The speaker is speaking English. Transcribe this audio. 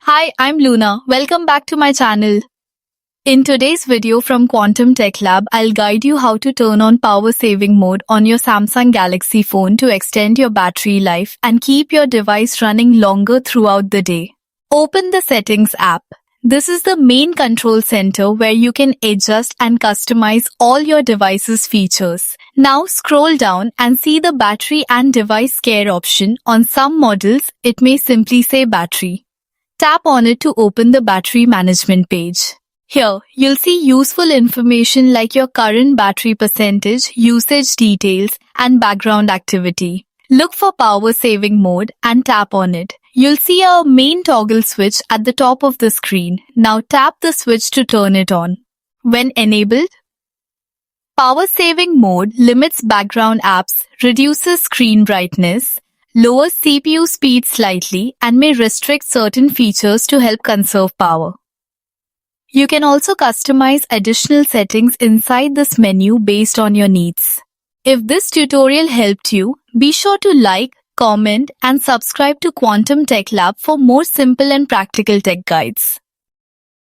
Hi, I'm Luna. Welcome back to my channel. In today's video from Quantum Tech Lab, I'll guide you how to turn on power saving mode on your Samsung Galaxy phone to extend your battery life and keep your device running longer throughout the day. Open the Settings app. This is the main control center where you can adjust and customize all your device's features. Now scroll down and see the battery and device care option. On some models, it may simply say battery. Tap on it to open the battery management page. Here, you'll see useful information like your current battery percentage, usage details, and background activity. Look for power saving mode and tap on it. You'll see a main toggle switch at the top of the screen. Now tap the switch to turn it on. When enabled, power saving mode limits background apps, reduces screen brightness, lowers CPU speed slightly, and may restrict certain features to help conserve power. You can also customize additional settings inside this menu based on your needs. If this tutorial helped you, be sure to like, comment, and subscribe to Quantum Tech Lab for more simple and practical tech guides.